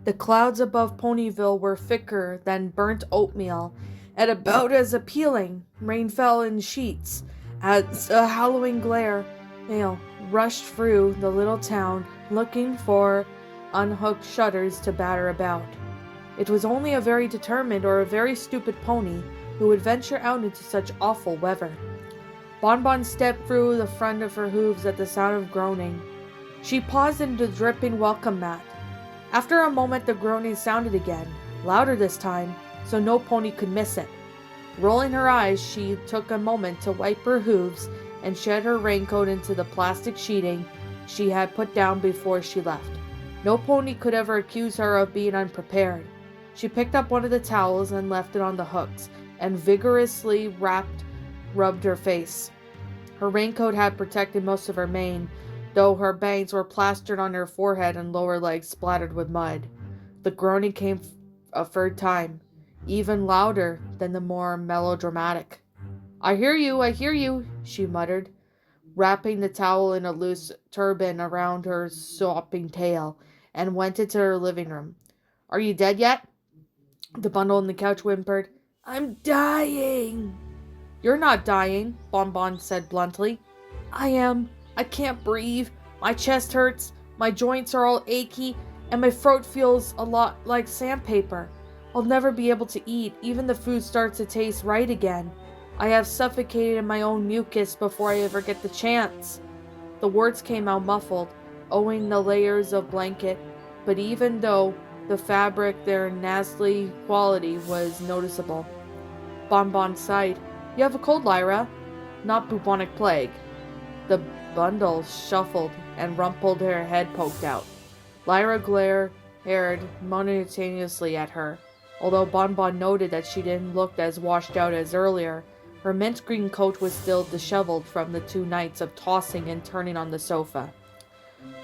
The clouds above Ponyville were thicker than burnt oatmeal, and about as appealing. Rain fell in sheets as a hallowing glare rushed through the little town, looking for unhooked shutters to batter about. It was only a very determined or a very stupid pony who would venture out into such awful weather. Bonbon stepped through the front of her hooves at the sound of groaning. She paused in the dripping welcome mat. After a moment, the groaning sounded again, louder this time, so no pony could miss it. Rolling her eyes, she took a moment to wipe her hooves and shed her raincoat into the plastic sheeting she had put down before she left. No pony could ever accuse her of being unprepared. She picked up one of the towels and left it on the hooks, and vigorously rubbed her face. Her raincoat had protected most of her mane, though her bangs were plastered on her forehead and lower legs splattered with mud. The groaning came a third time, even louder than the more melodramatic. I hear you, she muttered, wrapping the towel in a loose turban around her sopping tail, and went into her living room. Are you dead yet? The bundle on the couch whimpered. I'm dying. You're not dying, Bonbon said bluntly. I am. I can't breathe. My chest hurts, my joints are all achy, and my throat feels a lot like sandpaper. I'll never be able to eat, even the food starts to taste right again. I have suffocated in my own mucus before I ever get the chance. The words came out muffled, owing the layers of blanket, but even though the fabric, their nasty quality was noticeable. Bonbon sighed. You have a cold, Lyra. Not bubonic plague. The bundle shuffled and rumpled, her head poked out. Lyra glared monotonously at her. Although Bonbon noted that she didn't look as washed out as earlier, her mint green coat was still disheveled from the 2 nights of tossing and turning on the sofa.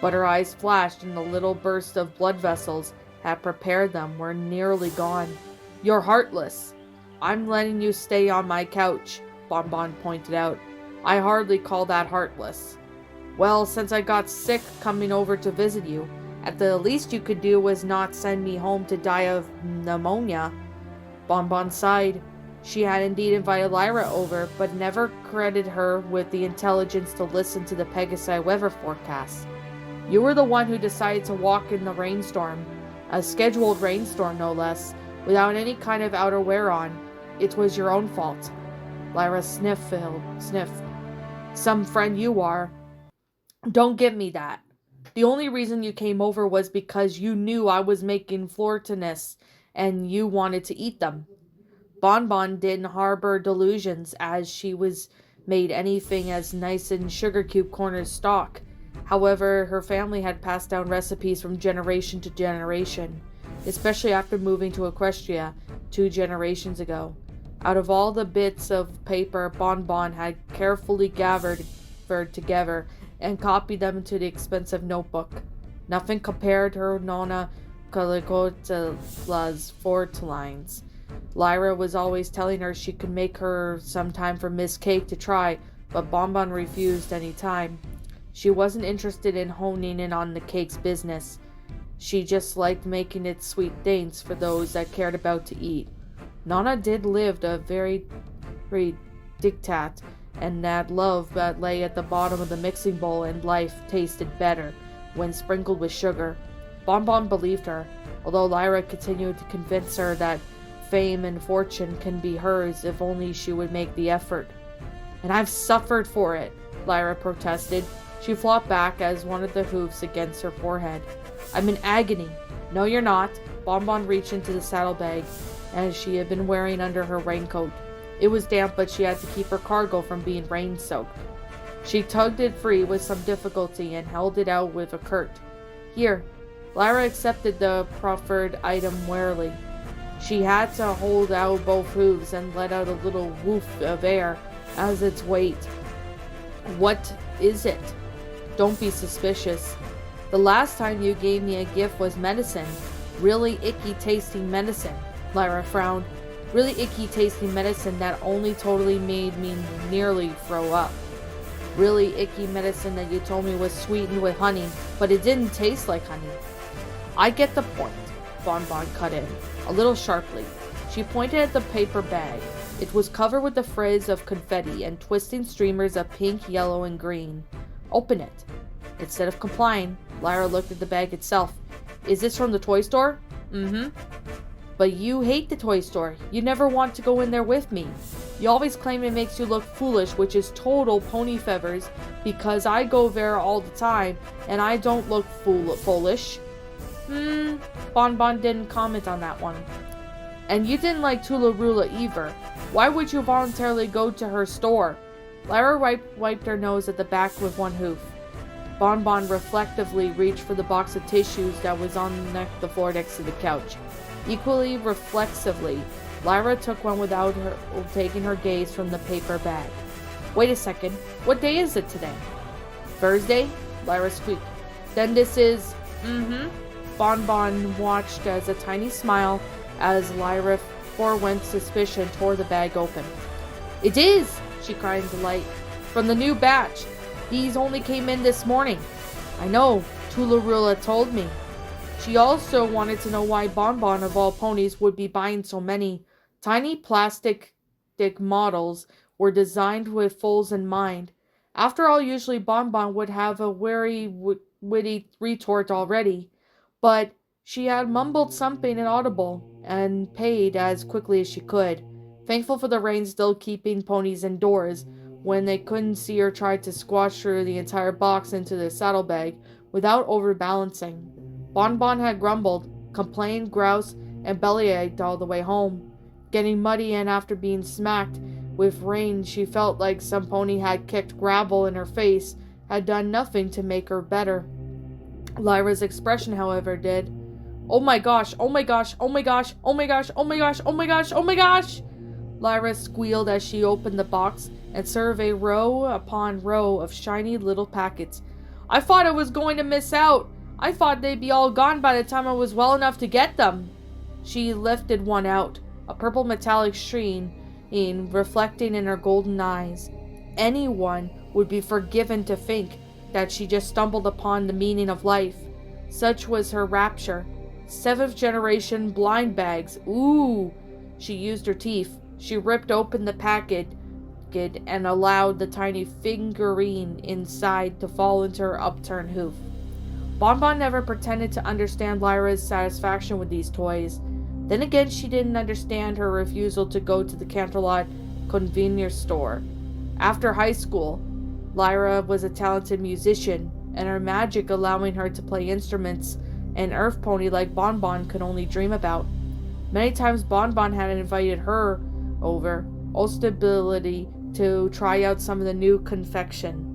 But her eyes flashed, and the little burst of blood vessels had prepared them were nearly gone. You're heartless. I'm letting you stay on my couch, Bonbon pointed out. I hardly call that heartless. Well, since I got sick coming over to visit you, at the least you could do was not send me home to die of pneumonia. Bonbon sighed. She had indeed invited Lyra over, but never credited her with the intelligence to listen to the Pegasi weather forecast. You were the one who decided to walk in the rainstorm, a scheduled rainstorm no less, without any kind of outerwear on. It was your own fault. Lyra sniffed. Some friend you are. Don't give me that. The only reason you came over was because you knew I was making flirtiness and you wanted to eat them. Bonbon didn't harbor delusions, as she was made anything as nice in Sugar Cube Corner's stock. However, her family had passed down recipes from generation to generation, especially after moving to Equestria 2 generations ago. Out of all the bits of paper Bonbon had carefully gathered together and copied them into the expensive notebook, nothing compared her Nonna Calicotela's fortlines. Lyra was always telling her she could make her some time for Miss Cake to try, but Bonbon refused any time. She wasn't interested in honing in on the cake's business. She just liked making its sweet things for those that cared about to eat. Nana did live a very dictat, and that love that lay at the bottom of the mixing bowl, and life tasted better when sprinkled with sugar. Bonbon believed her, although Lyra continued to convince her that fame and fortune can be hers if only she would make the effort. And I've suffered for it, Lyra protested. She flopped back as one of the hoofs against her forehead. I'm in agony. No, you're not. Bonbon reached into the saddlebag, as she had been wearing under her raincoat. It was damp, but she had to keep her cargo from being rain-soaked. She tugged it free with some difficulty and held it out with a curt, Here. Lyra accepted the proffered item warily. She had to hold out both hooves and let out a little woof of air as its weight. What is it? Don't be suspicious. The last time you gave me a gift was medicine. Really icky tasting medicine. Lyra frowned. Really icky tasting medicine that only totally made me nearly throw up. Really icky medicine that you told me was sweetened with honey, but it didn't taste like honey. I get the point, Bonbon cut in, a little sharply. She pointed at the paper bag. It was covered with the frizz of confetti and twisting streamers of pink, yellow, and green. Open it. Instead of complying, Lyra looked at the bag itself. Is this from the toy store? Mm-hmm. But you hate the toy store. You never want to go in there with me. You always claim it makes you look foolish, which is total pony feathers, because I go there all the time, and I don't look foolish. Bonbon didn't comment on that one. And you didn't like Tularula either. Why would you voluntarily go to her store? Lyra wiped her nose at the back with one hoof. Bonbon reflectively reached for the box of tissues that was on the floor next to the couch. Equally reflexively, Lyra took one without her taking her gaze from the paper bag. Wait a second, what day is it today? Thursday? Lyra squeaked. Then this is... Bonbon watched as a tiny smile as Lyra forewent suspicion tore the bag open. It is! She cried in delight. From the new batch. These only came in this morning. I know, Tularula told me. She also wanted to know why Bonbon of all ponies would be buying so many. Tiny plastic models were designed with foals in mind. After all, usually Bonbon would have a very witty retort already. But she had mumbled something inaudible and paid as quickly as she could, thankful for the rain still keeping ponies indoors when they couldn't see her try to squash through the entire box into the saddlebag without overbalancing. Bonbon had grumbled, complained, groused, and bellyached all the way home. Getting muddy and after being smacked with rain, she felt like some pony had kicked gravel in her face, had done nothing to make her better. Lyra's expression, however, did. Oh my gosh, oh my gosh, oh my gosh, oh my gosh, oh my gosh, oh my gosh, oh my gosh! Lyra squealed as she opened the box and surveyed row upon row of shiny little packets. I thought I was going to miss out. I thought they'd be all gone by the time I was well enough to get them. She lifted one out, a purple metallic sheen reflecting in her golden eyes. Anyone would be forgiven to think that she just stumbled upon the meaning of life. Such was her rapture. 7th generation blind bags. Ooh! She used her teeth. She ripped open the packet and allowed the tiny figurine inside to fall into her upturned hoof. Bonbon never pretended to understand Lyra's satisfaction with these toys. Then again, she didn't understand her refusal to go to the Canterlot convenience store. After high school, Lyra was a talented musician, and her magic allowing her to play instruments an Earth pony like Bonbon could only dream about. Many times Bonbon had invited her over, ostensibly to try out some of the new confection.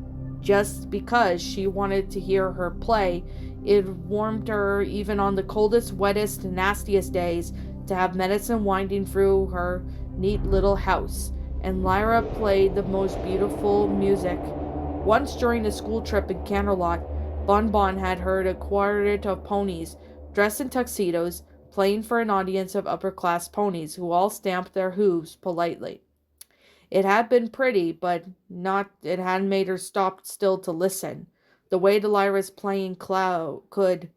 Just because she wanted to hear her play, it warmed her even on the coldest, wettest, nastiest days to have medicine winding through her neat little house, and Lyra played the most beautiful music. Once during a school trip in Canterlot, Bonbon had heard a quartet of ponies, dressed in tuxedos, playing for an audience of upper-class ponies who all stamped their hooves politely. It had been pretty, but it hadn't made her stop still to listen. The way to Lyra's playing could.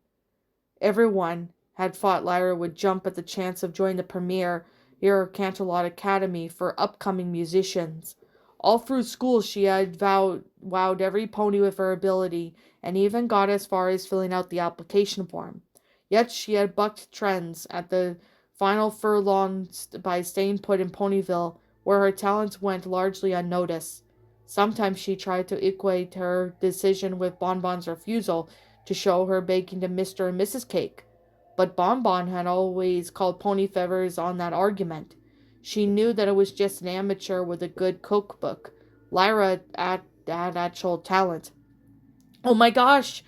Everyone had thought Lyra would jump at the chance of joining the premiere here at Canterlot Academy for upcoming musicians. All through school she had wowed every pony with her ability, and even got as far as filling out the application form. Yet she had bucked trends at the final furlong by staying put in Ponyville, where her talents went largely unnoticed. Sometimes she tried to equate her decision with Bonbon's refusal to show her baking to Mr. and Mrs. Cake, but Bonbon had always called pony feathers on that argument. She knew that it was just an amateur with a good cookbook. Lyra had actual talent. Oh my gosh!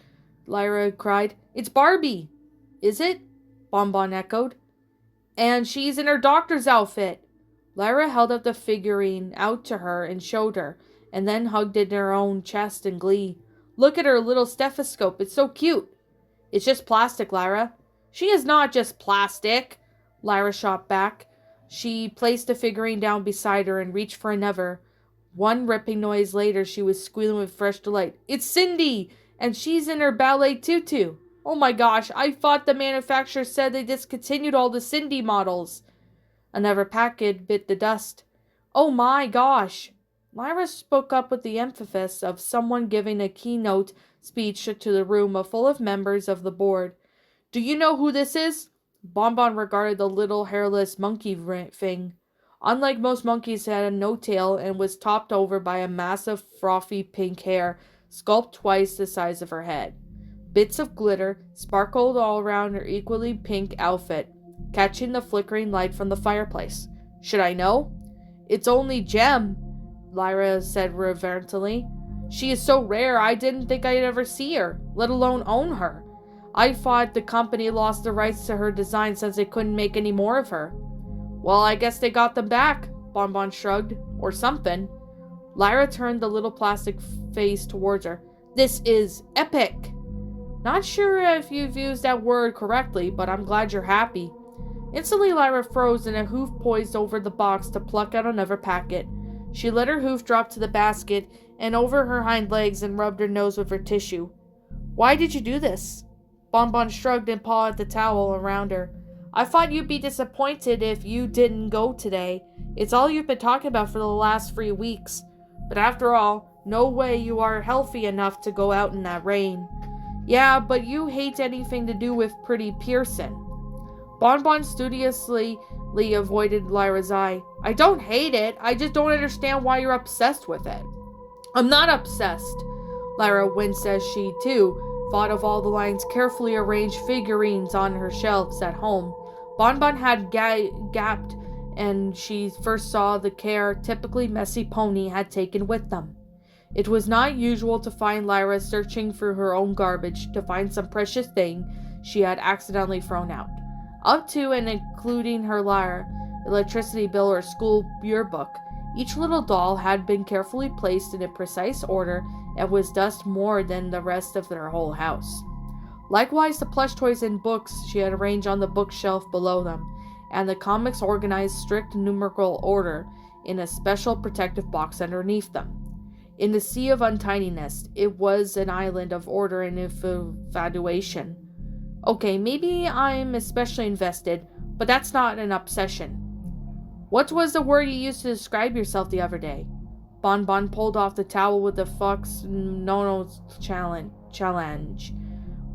Lyra cried. It's Barbie! Is it? Bonbon echoed. And she's in her doctor's outfit. Lyra held up the figurine out to her and showed her, and then hugged it in her own chest in glee. Look at her little stethoscope. It's so cute. It's just plastic, Lyra. She is not just plastic, Lyra shot back. She placed the figurine down beside her and reached for another. One ripping noise later, she was squealing with fresh delight. It's Cindy! And she's in her ballet tutu. Oh my gosh, I thought the manufacturer said they discontinued all the Cindy models. Another packet bit the dust. Oh my gosh! Lyra spoke up with the emphasis of someone giving a keynote speech to the room full of members of the board. Do you know who this is? Bonbon regarded the little hairless monkey thing. Unlike most monkeys, it had no tail and was topped over by a massive frothy pink hair, sculpted twice the size of her head. Bits of glitter sparkled all around her equally pink outfit, catching the flickering light from the fireplace. Should I know? It's only Gem, Lyra said reverently. She is so rare I didn't think I'd ever see her, let alone own her. I thought the company lost the rights to her design since they couldn't make any more of her. Well, I guess they got them back, Bonbon shrugged. Or something. Lyra turned the little plastic face towards her. This is epic. Not sure if you've used that word correctly, but I'm glad you're happy. Instantly, Lyra froze and a hoof poised over the box to pluck out another packet. She let her hoof drop to the basket and over her hind legs and rubbed her nose with her tissue. Why did you do this? Bonbon shrugged and pawed the towel around her. I thought you'd be disappointed if you didn't go today. It's all you've been talking about for the last 3 weeks. But after all, no way you are healthy enough to go out in that rain. Yeah, but you hate anything to do with Pretty Pearson. Bonbon studiously avoided Lyra's eye. I don't hate it. I just don't understand why you're obsessed with it. I'm not obsessed. Lyra winced as she, too, thought of all the lines carefully arranged figurines on her shelves at home. Bonbon had gapped, and she first saw the care typically messy pony had taken with them. It was not usual to find Lyra searching through her own garbage to find some precious thing she had accidentally thrown out. Up to and including her lyre, electricity bill, or school yearbook, each little doll had been carefully placed in a precise order and was dust more than the rest of their whole house. Likewise, the plush toys and books she had arranged on the bookshelf below them, and the comics organized strict numerical order in a special protective box underneath them. In the sea of untidiness, it was an island of order and infatuation. Okay, maybe I'm especially invested, but that's not an obsession. What was the word you used to describe yourself the other day? Bonbon pulled off the towel with the Fox Nono's challenge.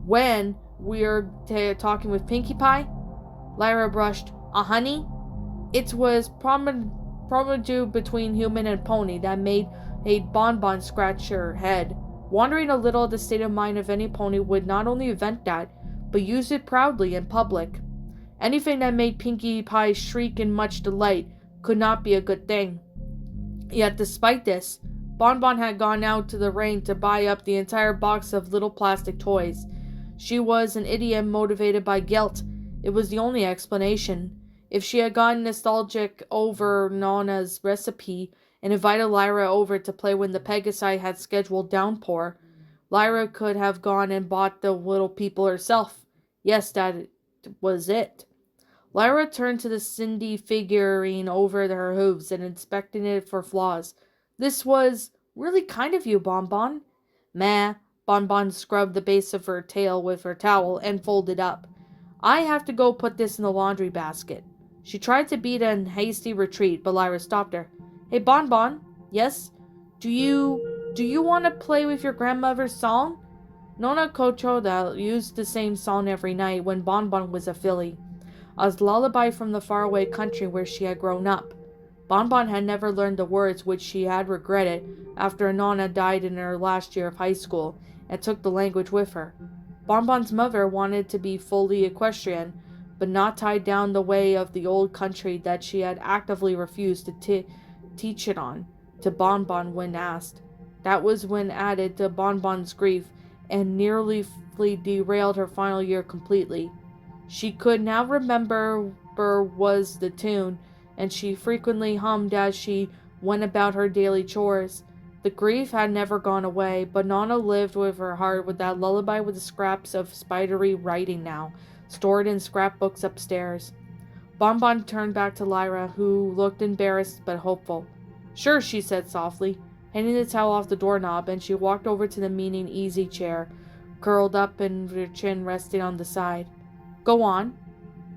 When we're talking with Pinkie Pie? Lyra brushed. Honey? It was promenade between human and pony that made Bonbon scratch her head, wondering a little at the state of mind of any pony would not only invent that, but use it proudly in public. Anything that made Pinkie Pie shriek in much delight could not be a good thing. Yet despite this, Bonbon had gone out to the rain to buy up the entire box of little plastic toys. She was an idiot motivated by guilt. It was the only explanation. If she had gotten nostalgic over Nana's recipe and invited Lyra over to play when the Pegasi had scheduled downpour, Lyra could have gone and bought the little people herself. Yes, that was it. Lyra turned to the Cindy figurine over her hooves and inspected it for flaws. This was really kind of you, Bonbon. Meh. Bonbon scrubbed the base of her tail with her towel and folded up. I have to go put this in the laundry basket. She tried to beat a hasty retreat, but Lyra stopped her. Hey, Bonbon. Yes? Do you want to play with your grandmother's song? Nona Cochoda used the same song every night when Bonbon was a filly. A lullaby from the faraway country where she had grown up. Bonbon had never learned the words, which she had regretted after Nona died in her last year of high school and took the language with her. Bonbon's mother wanted to be fully equestrian, but not tied down the way of the old country that she had actively refused to teach it on to Bonbon when asked. That was when added to Bonbon's grief and nearly derailed her final year completely. She could now remember was the tune, and she frequently hummed as she went about her daily chores. The grief had never gone away, but Nana lived with her heart with that lullaby with the scraps of spidery writing now, stored in scrapbooks upstairs. Bonbon turned back to Lyra, who looked embarrassed but hopeful. "Sure," she said softly, handing the towel off the doorknob, and she walked over to the meaning easy chair, curled up and her chin resting on the side. "Go on."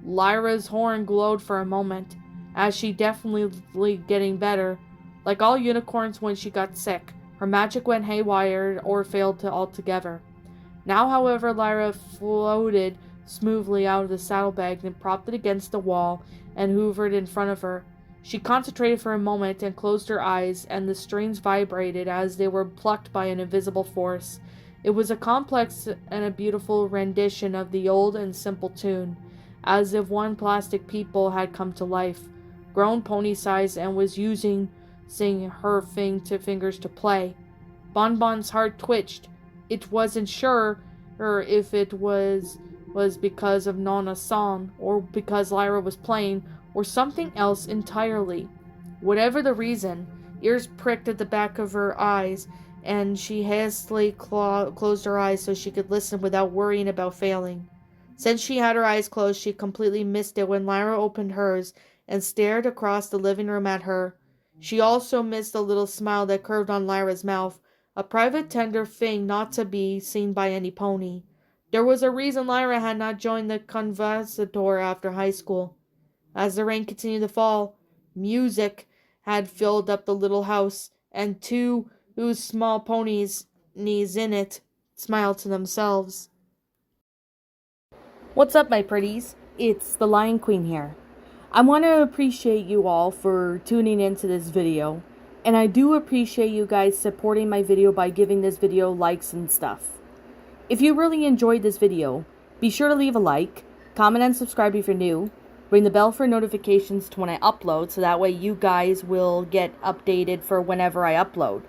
Lyra's horn glowed for a moment, as she definitely getting better. Like all unicorns when she got sick, her magic went haywire or failed to altogether. Now, however, Lyra floated smoothly out of the saddlebag and propped it against the wall and hovered in front of her. She concentrated for a moment and closed her eyes, and the strings vibrated as they were plucked by an invisible force. It was a complex and a beautiful rendition of the old and simple tune, as if one plastic people had come to life, grown pony-sized, and was using her fingers to play. Bonbon's heart twitched. It wasn't sure if it was because of Nona's song, or because Lyra was playing, or something else entirely. Whatever the reason, ears pricked at the back of her eyes, and she hastily closed her eyes so she could listen without worrying about failing. Since she had her eyes closed, she completely missed it when Lyra opened hers and stared across the living room at her. She also missed the little smile that curved on Lyra's mouth, a private tender thing not to be seen by any pony. There was a reason Lyra had not joined the conservatoire after high school. As the rain continued to fall, music had filled up the little house, and two small ponies knees in it smiled to themselves. What's up, my pretties? It's the Lion Queen here. I want to appreciate you all for tuning into this video, and I do appreciate you guys supporting my video by giving this video likes and stuff. If you really enjoyed this video, be sure to leave a like, comment and subscribe if you're new, ring the bell for notifications to when I upload so that way you guys will get updated for whenever I upload.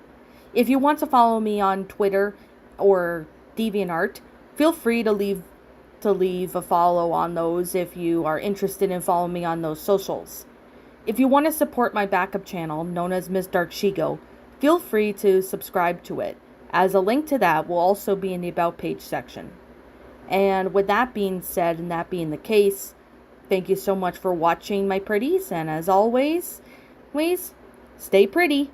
If you want to follow me on Twitter or DeviantArt, feel free to leave a follow on those if you are interested in following me on those socials. If you want to support my backup channel, known as Miss Dark Shigo, feel free to subscribe to it, as a link to that will also be in the About page section. And with that being said, and that being the case, thank you so much for watching, my pretties, and as always, stay pretty.